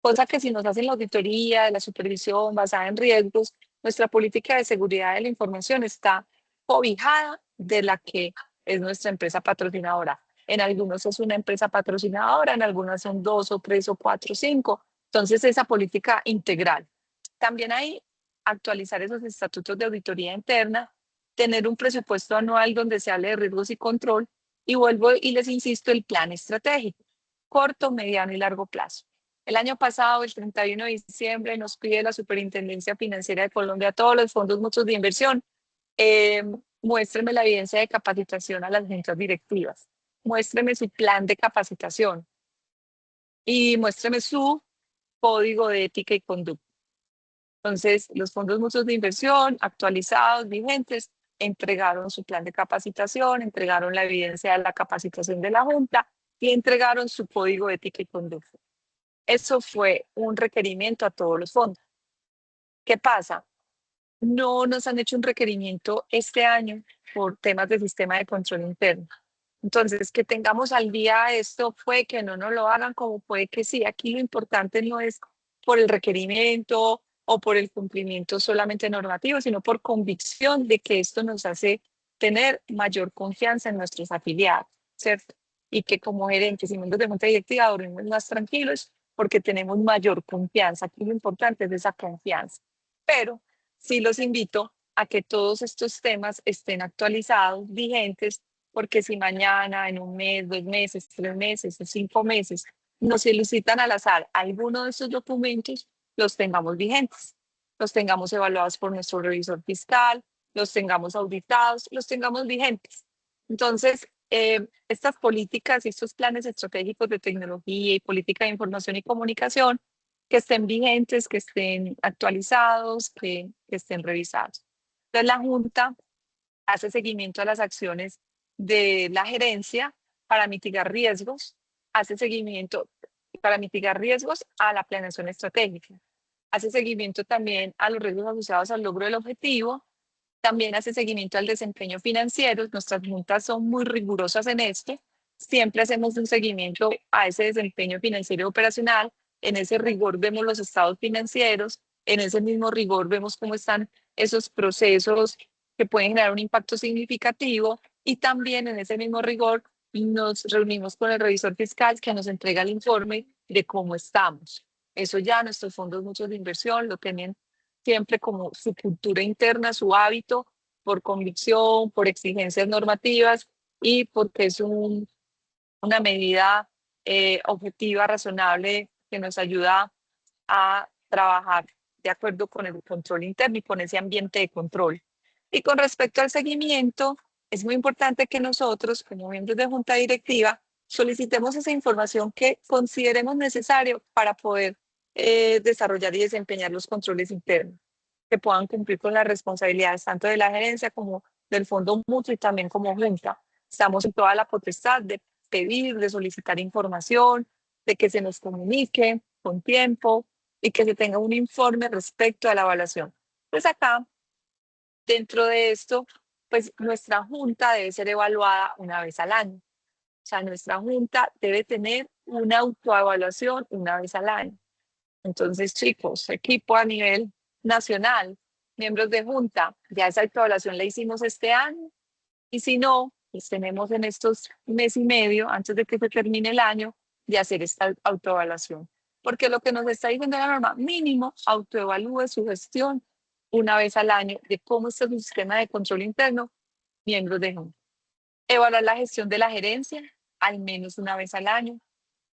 cosa que si nos hacen la auditoría de la supervisión basada en riesgos, nuestra política de seguridad de la información está cobijada de la que es nuestra empresa patrocinadora. En algunos es una empresa patrocinadora, en algunas son 2 o 3 o 4 o 5. Entonces, esa política integral. También hay actualizar esos estatutos de auditoría interna, tener un presupuesto anual donde se hable de riesgos y control, y vuelvo y les insisto, el plan estratégico, corto, mediano y largo plazo. El año pasado, el 31 de diciembre, nos pide la Superintendencia Financiera de Colombia a todos los fondos mutuos de inversión, eh, muéstreme la evidencia de capacitación a las juntas directivas, muéstreme su plan de capacitación y muéstreme su código de ética y conducta. Entonces, los fondos mutuos de inversión actualizados, vigentes, entregaron su plan de capacitación, entregaron la evidencia de la capacitación de la Junta y entregaron su código de ética y conducta. Eso fue un requerimiento a todos los fondos. ¿Qué pasa? No nos han hecho un requerimiento este año por temas de sistema de control interno. Entonces, que tengamos al día esto, puede que no nos lo hagan, como puede que sí. Aquí lo importante no es por el requerimiento o por el cumplimiento solamente normativo, sino por convicción de que esto nos hace tener mayor confianza en nuestros afiliados, ¿cierto? Y que como gerentes y miembros de junta directiva dormimos más tranquilos porque tenemos mayor confianza. Aquí lo importante es esa confianza. Pero sí los invito a que todos estos temas estén actualizados, vigentes, porque si mañana, en un mes, 2 meses, 3 meses o 5 meses nos solicitan al azar alguno de estos documentos, los tengamos vigentes, los tengamos evaluados por nuestro revisor fiscal, los tengamos auditados, los tengamos vigentes. Entonces, estas políticas y estos planes estratégicos de tecnología y política de información y comunicación que estén vigentes, que estén actualizados, que estén revisados. Entonces, la Junta hace seguimiento a las acciones de la gerencia para mitigar riesgos, hace seguimiento para mitigar riesgos a la planeación estratégica, hace seguimiento también a los riesgos asociados al logro del objetivo, también hace seguimiento al desempeño financiero. Nuestras juntas son muy rigurosas en esto. Siempre hacemos un seguimiento a ese desempeño financiero operacional. En ese rigor vemos los estados financieros. En ese mismo rigor vemos cómo están esos procesos que pueden generar un impacto significativo. Y también en ese mismo rigor nos reunimos con el revisor fiscal que nos entrega el informe de cómo estamos. Eso ya nuestros fondos muchos de inversión lo tienen siempre como su cultura interna, su hábito, por convicción, por exigencias normativas y porque es una medida objetiva, razonable, que nos ayuda a trabajar de acuerdo con el control interno y con ese ambiente de control. Y con respecto al seguimiento, es muy importante que nosotros, como miembros de junta directiva, solicitemos esa información que consideremos necesario para poder desarrollar y desempeñar los controles internos, que puedan cumplir con las responsabilidades tanto de la gerencia como del fondo mutuo y también como junta. Estamos en toda la potestad de pedir, de solicitar información, de que se nos comunique con tiempo y que se tenga un informe respecto a la evaluación. Pues acá, dentro de esto, pues nuestra junta debe ser evaluada una vez al año. O sea, nuestra junta debe tener una autoevaluación una vez al año. Entonces, chicos, equipo a nivel nacional, miembros de junta, ya esa autoevaluación la hicimos este año y si no, pues tenemos en estos mes y medio, antes de que se termine el año, de hacer esta autoevaluación. Porque lo que nos está diciendo la norma, mínimo, autoevalúe su gestión una vez al año de cómo está su sistema de control interno, miembros de junta. Evaluar la gestión de la gerencia, al menos una vez al año,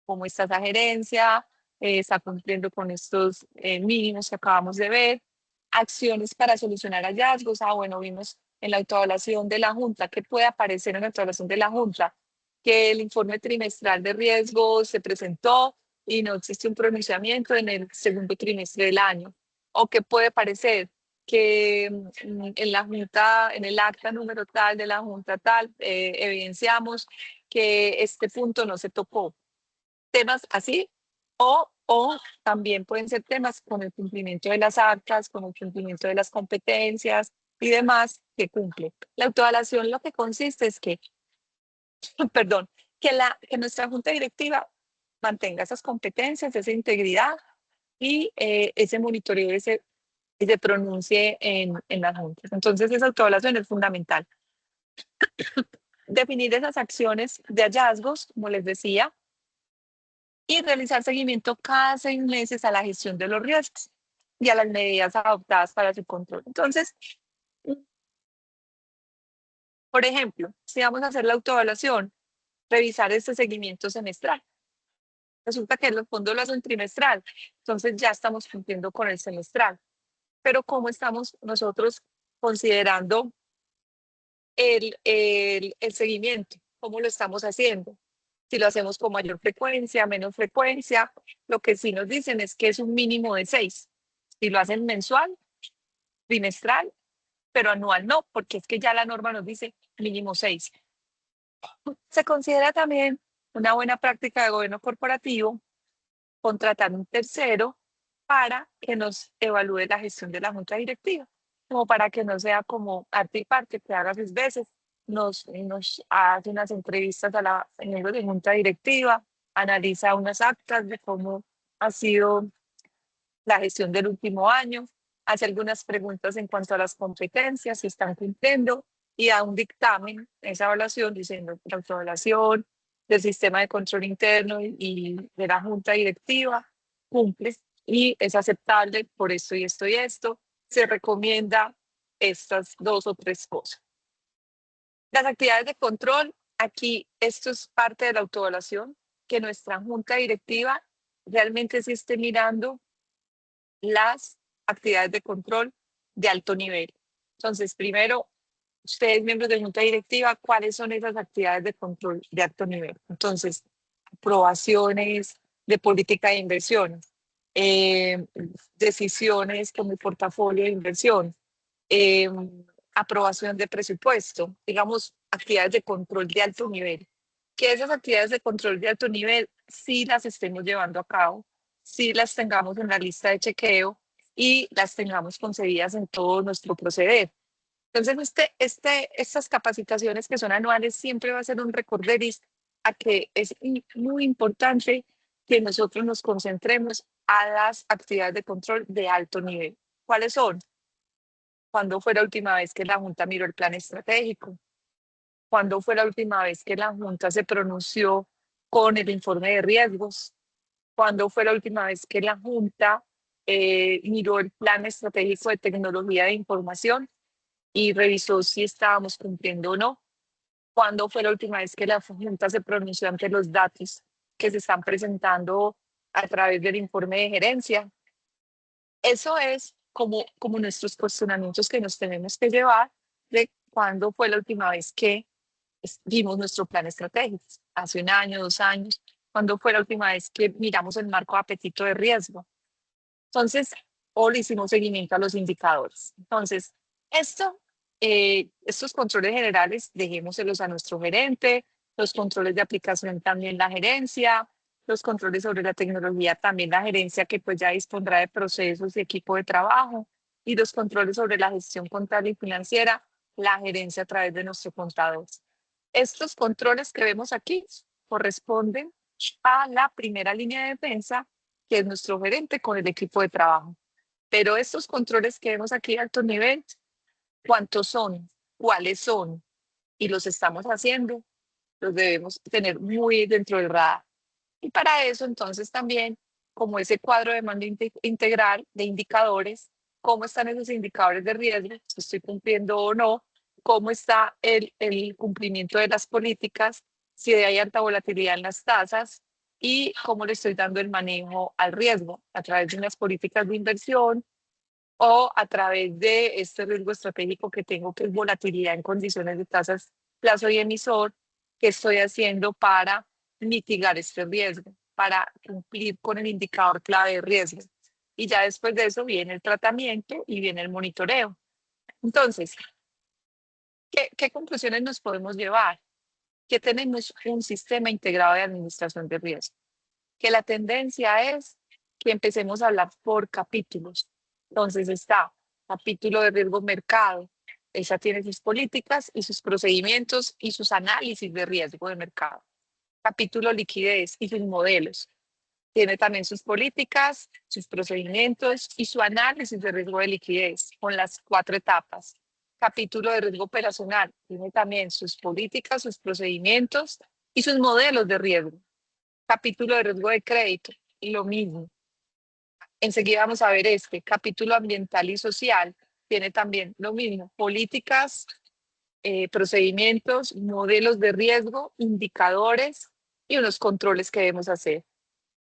cómo está esa gerencia, está cumpliendo con estos mínimos que acabamos de ver, acciones para solucionar hallazgos. Bueno, vimos en la autoevaluación de la Junta, que puede aparecer en la autoevaluación de la Junta, que el informe trimestral de riesgos se presentó y no existe un pronunciamiento en el segundo trimestre del año, o que puede parecer que en la Junta, en el acta número tal de la Junta tal, evidenciamos que este punto no se tocó. Temas así, o también pueden ser temas con el cumplimiento de las actas, con el cumplimiento de las competencias y demás que cumple. La autoevaluación lo que consiste es que, perdón, que nuestra junta directiva mantenga esas competencias, esa integridad y ese monitoreo se pronuncie en las juntas. Entonces, esa autoevaluación es fundamental. Definir esas acciones de hallazgos, como les decía, y realizar seguimiento cada 6 meses a la gestión de los riesgos y a las medidas adoptadas para su control. Entonces, por ejemplo, si vamos a hacer la autoevaluación, revisar este seguimiento semestral. Resulta que los fondos lo hacen trimestral, entonces ya estamos cumpliendo con el semestral. Pero ¿cómo estamos nosotros considerando el seguimiento? ¿Cómo lo estamos haciendo? Si lo hacemos con mayor frecuencia, menos frecuencia, lo que sí nos dicen es que es un mínimo de 6. Si lo hacen mensual, trimestral, pero anual no, porque es que ya la norma nos dice mínimo 6. Se considera también una buena práctica de gobierno corporativo contratar un tercero para que nos evalúe la gestión de la junta directiva, como para que no sea como arte y parte, que haga 6 veces, nos hace unas entrevistas a la miembros de junta directiva, analiza unas actas de cómo ha sido la gestión del último año, hace algunas preguntas en cuanto a las competencias, si están cumpliendo, y da un dictamen, esa evaluación, diciendo la autoevaluación del sistema de control interno y de la junta directiva cumple y es aceptable por esto y esto y esto. Se recomienda estas 2 o 3 cosas. Las actividades de control, aquí esto es parte de la autoevaluación, que nuestra junta directiva realmente se esté mirando las actividades de control de alto nivel. Entonces, primero, ustedes, miembros de junta directiva, ¿cuáles son esas actividades de control de alto nivel? Entonces, aprobaciones de política de inversión, decisiones como el portafolio de inversión, eh, aprobación de presupuesto, digamos, actividades de control de alto nivel. Que esas actividades de control de alto nivel sí las estemos llevando a cabo, sí las tengamos en la lista de chequeo y las tengamos concebidas en todo nuestro proceder. Entonces, estas capacitaciones que son anuales siempre va a ser un recorderis a que es muy importante que nosotros nos concentremos a las actividades de control de alto nivel. ¿Cuáles son? ¿Cuándo fue la última vez que la Junta miró el plan estratégico? ¿Cuándo fue la última vez que la Junta se pronunció con el informe de riesgos? ¿Cuándo fue la última vez que la Junta miró el plan estratégico de tecnología de información y revisó si estábamos cumpliendo o no? ¿Cuándo fue la última vez que la Junta se pronunció ante los datos que se están presentando a través del informe de gerencia? Eso es como nuestros cuestionamientos que nos tenemos que llevar de cuándo fue la última vez que vimos nuestro plan estratégico, hace 1 año, 2 años, cuándo fue la última vez que miramos el marco de apetito de riesgo. Entonces, o le hicimos seguimiento a los indicadores. Entonces, estos controles generales, dejémoselos a nuestro gerente, los controles de aplicación también la gerencia, los controles sobre la tecnología también la gerencia que pues ya dispondrá de procesos y equipo de trabajo, y los controles sobre la gestión contable y financiera, la gerencia a través de nuestro contador. Estos controles que vemos aquí corresponden a la primera línea de defensa, que es nuestro gerente con el equipo de trabajo. Pero estos controles que vemos aquí de alto nivel, ¿cuántos son? ¿Cuáles son? Y los estamos haciendo, los debemos tener muy dentro del radar. Y para eso, entonces, también, como ese cuadro de mando integral de indicadores, cómo están esos indicadores de riesgo, si estoy cumpliendo o no, cómo está el cumplimiento de las políticas, si hay alta volatilidad en las tasas y cómo le estoy dando el manejo al riesgo a través de unas políticas de inversión o a través de este riesgo estratégico que tengo, que es volatilidad en condiciones de tasas, plazo y emisor, que estoy haciendo para mitigar este riesgo, para cumplir con el indicador clave de riesgo. Y ya después de eso viene el tratamiento y viene el monitoreo. Entonces, ¿qué conclusiones nos podemos llevar? Que tenemos un sistema integrado de administración de riesgo, que la tendencia es que empecemos a hablar por capítulos. Entonces está capítulo de riesgo mercado, esa tiene sus políticas y sus procedimientos y sus análisis de riesgo de mercado. Capítulo liquidez y sus modelos. Tiene también sus políticas, sus procedimientos y su análisis de riesgo de liquidez con las 4 etapas. Capítulo de riesgo operacional. Tiene también sus políticas, sus procedimientos y sus modelos de riesgo. Capítulo de riesgo de crédito y lo mismo. Enseguida vamos a ver este. Capítulo ambiental y social. Tiene también lo mismo. Políticas, procedimientos, modelos de riesgo, indicadores y unos controles que debemos hacer.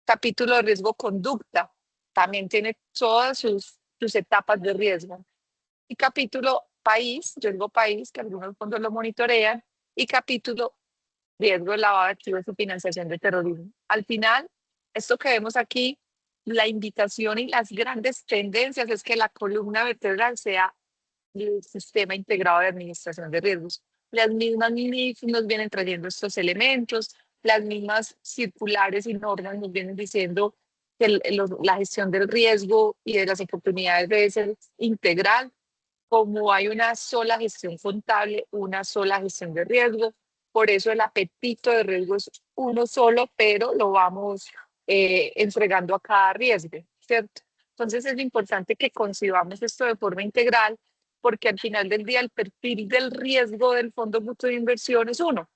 Capítulo de riesgo conducta, también tiene todas sus etapas de riesgo. Y capítulo país, riesgo país, que algunos fondos lo monitorean, y capítulo riesgo de lavado de activos y financiación de terrorismo. Al final, esto que vemos aquí, la invitación y las grandes tendencias es que la columna vertebral sea el sistema integrado de administración de riesgos. Las mismas MIF nos vienen trayendo estos elementos, las mismas circulares y normas nos vienen diciendo que la gestión del riesgo y de las oportunidades debe ser integral, como hay una sola gestión contable, una sola gestión de riesgo. Por eso el apetito de riesgo es uno solo, pero lo vamos entregando a cada riesgo, ¿cierto? Entonces es importante que concibamos esto de forma integral, porque al final del día el perfil del riesgo del fondo mutuo de inversión es uno.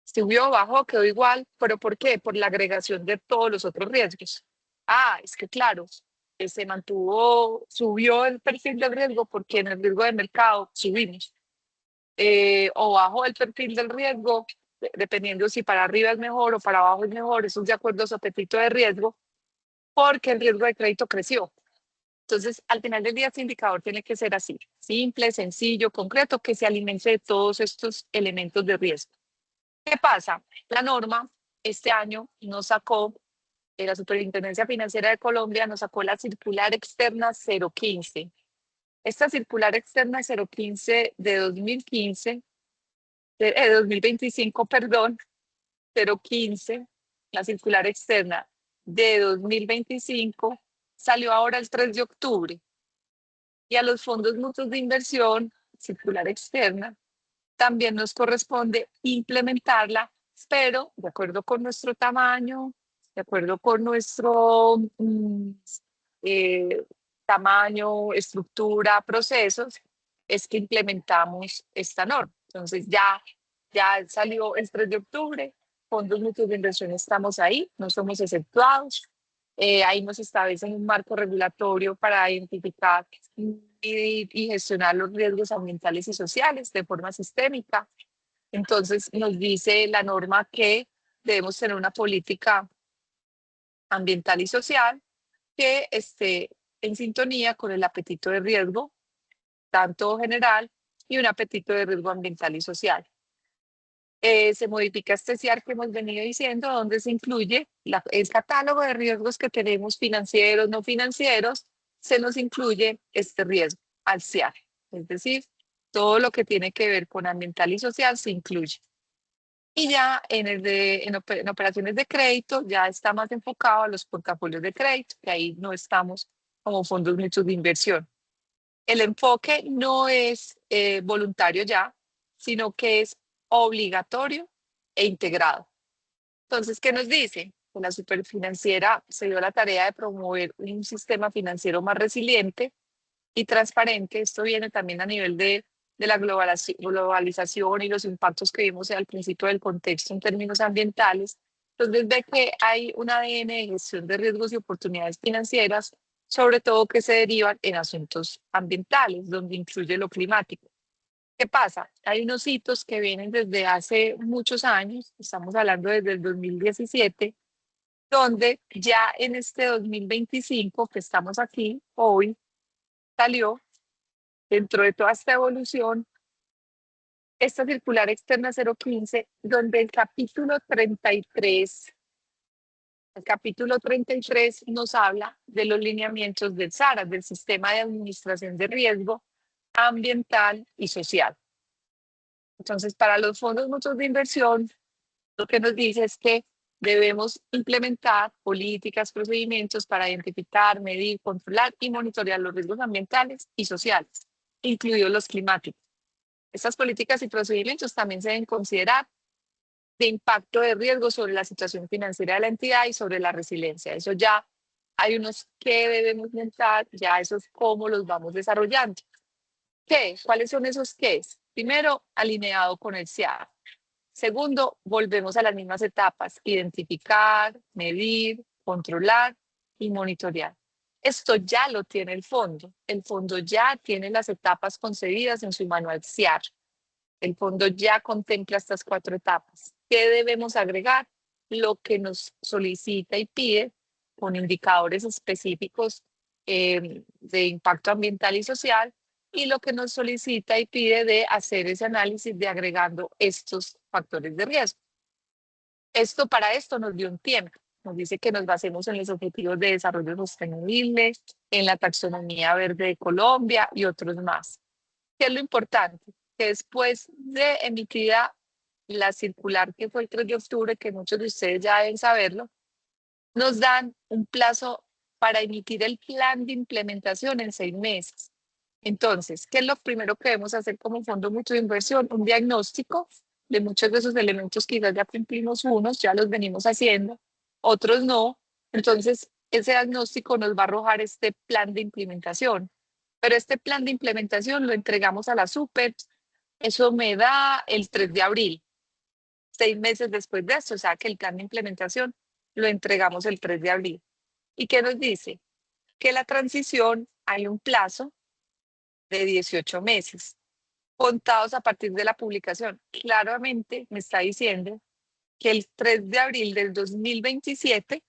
Subió, bajó, quedó igual, pero ¿por qué? Por la agregación de todos los otros riesgos. Ah, es que claro, se mantuvo, subió el perfil del riesgo porque en el riesgo de mercado subimos. O bajó el perfil del riesgo, dependiendo si para arriba es mejor o para abajo es mejor, eso es de acuerdo a su apetito de riesgo, porque el riesgo de crédito creció. Entonces, al final del día, este indicador tiene que ser así, simple, sencillo, concreto, que se alimente de todos estos elementos de riesgo. ¿Qué pasa? La norma este año nos sacó, la Superintendencia Financiera de Colombia nos sacó la circular externa 015. Esta circular externa 015 de 2015, de 2025, perdón, 015, la circular externa de 2025, salió ahora el 3 de octubre. Y a los fondos mutuos de inversión, circular externa, también nos corresponde implementarla, pero de acuerdo con nuestro tamaño, de acuerdo con nuestro eh, tamaño, estructura, procesos, es que implementamos esta norma. Entonces ya salió el 3 de octubre, fondos mutuos de inversión estamos ahí, no somos exceptuados. Ahí nos establecen un marco regulatorio para identificar y gestionar los riesgos ambientales y sociales de forma sistémica. Entonces nos dice la norma que debemos tener una política ambiental y social que esté en sintonía con el apetito de riesgo, tanto general y un apetito de riesgo ambiental y social. Se modifica este CIAR que hemos venido diciendo, donde se incluye el catálogo de riesgos que tenemos financieros, no financieros, se nos incluye este riesgo al CIAR. Es decir, todo lo que tiene que ver con ambiental y social se incluye. Y ya en operaciones de crédito ya está más enfocado a los portafolios de crédito, que ahí no estamos como fondos mutuos de inversión. El enfoque no es voluntario ya, sino que es obligatorio e integrado. Entonces, ¿qué nos dice? Que la superfinanciera se dio la tarea de promover un sistema financiero más resiliente y transparente. Esto viene también a nivel de la globalización y los impactos que vimos al principio del contexto en términos ambientales. Entonces ve que hay un ADN de gestión de riesgos y oportunidades financieras, sobre todo que se derivan en asuntos ambientales, donde incluye lo climático. ¿Qué pasa? Hay unos hitos que vienen desde hace muchos años, estamos hablando desde el 2017, donde ya en este 2025 que estamos aquí hoy, salió dentro de toda esta evolución esta circular externa 015, donde el capítulo 33 nos habla de los lineamientos del SARA, del Sistema de Administración de Riesgo Ambiental y Social. Entonces, para los fondos mutuos de inversión, lo que nos dice es que debemos implementar políticas, procedimientos para identificar, medir, controlar y monitorear los riesgos ambientales y sociales, incluidos los climáticos. Estas políticas y procedimientos también se deben considerar de impacto de riesgo sobre la situación financiera de la entidad y sobre la resiliencia. Eso ya hay unos que debemos montar, ya esos cómo los vamos desarrollando. ¿Qué? ¿Cuáles son esos qué? Primero, alineado con el SIAD. Segundo, volvemos a las mismas etapas, identificar, medir, controlar y monitorear. Esto ya lo tiene el fondo. El fondo ya tiene las etapas concebidas en su manual SIAR. El fondo ya contempla estas 4 etapas. ¿Qué debemos agregar? Lo que nos solicita y pide con indicadores específicos de impacto ambiental y social, y lo que nos solicita y pide de hacer ese análisis de agregando estos factores de riesgo. Para esto nos dio un tiempo. Nos dice que nos basemos en los objetivos de desarrollo sostenible, en la taxonomía verde de Colombia y otros más. ¿Qué es lo importante? Que después de emitida la circular que fue el 3 de octubre, que muchos de ustedes ya deben saberlo, nos dan un plazo para emitir el plan de implementación en 6 meses. Entonces, ¿qué es lo primero que debemos hacer como fondo mutuo de inversión? Un diagnóstico de muchos de esos elementos. Quizás ya cumplimos unos, ya los venimos haciendo, otros no. Entonces, ese diagnóstico nos va a arrojar este plan de implementación. Pero este plan de implementación lo entregamos a la super. Eso me da el 3 de abril, 6 meses después de esto. O sea que el plan de implementación lo entregamos el 3 de abril. ¿Y qué nos dice? Que la transición hay un plazo de 18 meses, contados a partir de la publicación. Claramente me está diciendo que el 3 de abril del 2027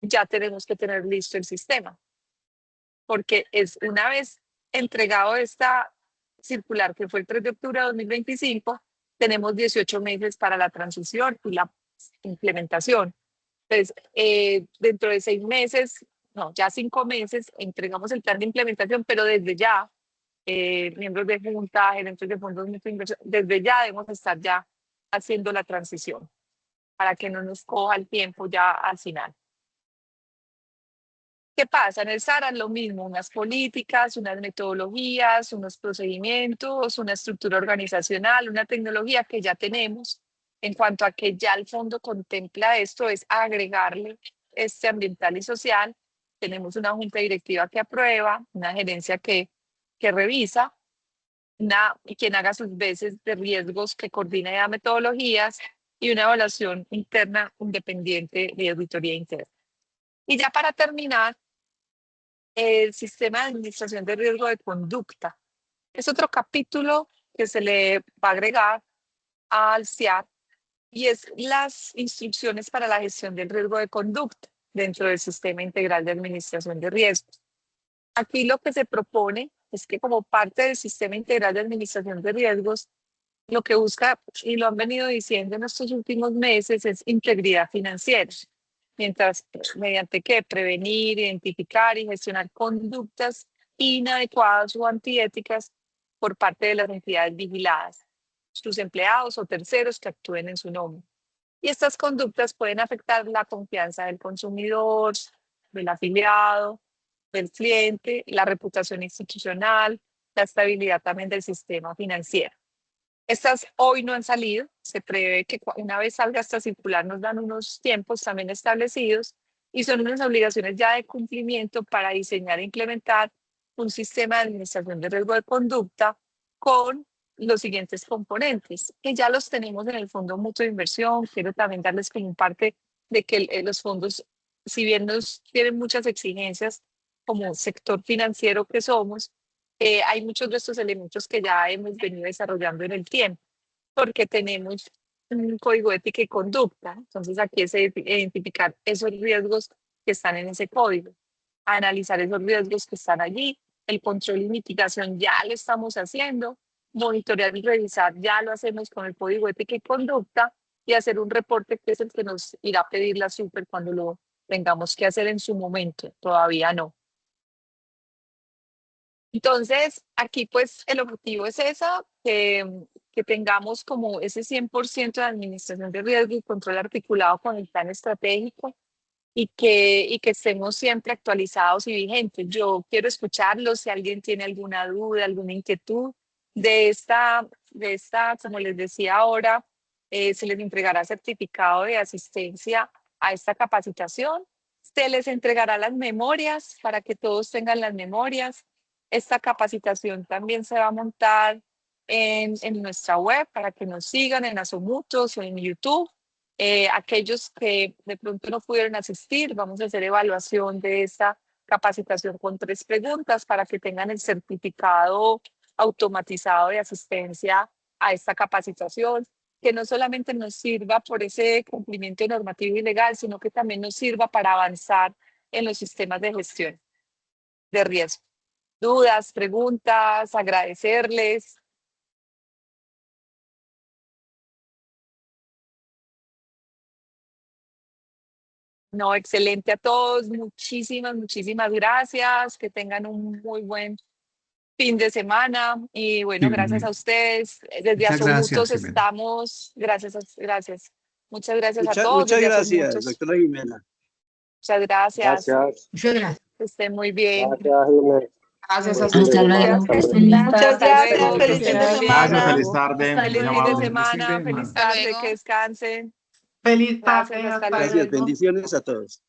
ya tenemos que tener listo el sistema, porque es una vez entregado esta circular, que fue el 3 de octubre de 2025, tenemos 18 meses para la transición y la implementación. Entonces, dentro de 6 meses, no, ya 5 meses, entregamos el plan de implementación, pero desde ya, miembros de junta, gerentes de fondos de inversión, desde ya debemos estar ya haciendo la transición para que no nos coja el tiempo ya al final. ¿Qué pasa? En el SARA es lo mismo, unas políticas, unas metodologías, unos procedimientos, una estructura organizacional, una tecnología que ya tenemos. En cuanto a que ya el fondo contempla esto, es agregarle este ambiental y social. Tenemos una junta directiva que aprueba, una gerencia que revisa, quien haga sus veces de riesgos, que coordina ya metodologías, y una evaluación interna independiente de auditoría interna. Y ya para terminar, el sistema de administración de riesgo de conducta. Es otro capítulo que se le va a agregar al CIAR, y es las instrucciones para la gestión del riesgo de conducta dentro del sistema integral de administración de riesgos. Aquí lo que se propone es que, como parte del sistema integral de administración de riesgos, lo que busca, y lo han venido diciendo en estos últimos meses, es integridad financiera. Mientras, mediante que prevenir, identificar y gestionar conductas inadecuadas o antiéticas por parte de las entidades vigiladas, sus empleados o terceros que actúen en su nombre. Y estas conductas pueden afectar la confianza del consumidor, del afiliado, del cliente, la reputación institucional, la estabilidad también del sistema financiero. Estas hoy no han salido. Se prevé que una vez salga esta circular nos dan unos tiempos también establecidos, y son unas obligaciones ya de cumplimiento para diseñar e implementar un sistema de administración de riesgo de conducta con los siguientes componentes, que ya los tenemos en el Fondo Mutuo de Inversión. Quiero también darles como parte de que los fondos, si bien nos tienen muchas exigencias como sector financiero que somos, hay muchos de estos elementos que ya hemos venido desarrollando en el tiempo, porque tenemos un código de ética y conducta. Entonces, aquí es identificar esos riesgos que están en ese código, analizar esos riesgos que están allí. El control y mitigación ya lo estamos haciendo, monitorear y revisar ya lo hacemos con el código de ética y conducta, y hacer un reporte que es el que nos irá a pedir la super cuando lo tengamos que hacer en su momento. Todavía no. Entonces, aquí pues el objetivo es que tengamos como ese 100% de administración de riesgo y control articulado con el plan estratégico, y que estemos siempre actualizados y vigentes. Yo quiero escucharlos si alguien tiene alguna duda, alguna inquietud de esta, como les decía ahora, se les entregará certificado de asistencia a esta capacitación. Se les entregará las memorias para que todos tengan las memorias. Esta capacitación también se va a montar en nuestra web para que nos sigan en Asomuchos o en YouTube. Aquellos que de pronto no pudieron asistir, vamos a hacer evaluación de esta capacitación con 3 preguntas para que tengan el certificado automatizado de asistencia a esta capacitación, que no solamente nos sirva por ese cumplimiento normativo y legal, sino que también nos sirva para avanzar en los sistemas de gestión de riesgo. Dudas, preguntas, agradecerles. No, excelente a todos. Muchísimas gracias. Que tengan un muy buen fin de semana. Y bueno, gracias a ustedes. Desde Muchas Asomuchos gracias, Jimena. estamos. Gracias. Muchas gracias a todos. Muchas Desde gracias, Asomuchos. doctora Jimena. Muchas gracias. Gracias. Muchas gracias. Que estén muy bien. Gracias, Jimena. Gracias a Buen fin de ustedes. Hasta semana. luego. Hasta luego. Muchas Hasta gracias. luego. Feliz fin de Gracias. semana. Gracias, feliz tarde. Feliz fin Llamado. de semana. Feliz Hasta tarde. luego. Que descansen. Feliz Gracias. tarde. Hasta Gracias, luego. bendiciones a todos.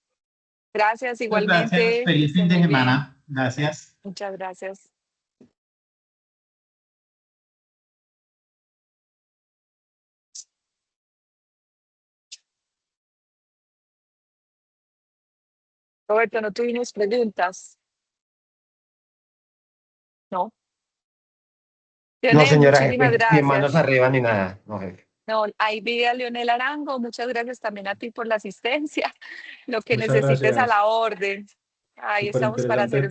Gracias Muchas igualmente. gracias. Que Feliz fin estén de muy bien. semana. Gracias. Muchas gracias. Roberto, no tuvimos preguntas. No. No, Leonel, señora muchísimas jefe, ni manos gracias. arriba ni nada. No, jefe. No, ahí vi a Leonel Arango. Muchas gracias también a ti por la asistencia. Lo que Muchas necesites a gracias. la orden. Ahí Súper estamos para interesante servir.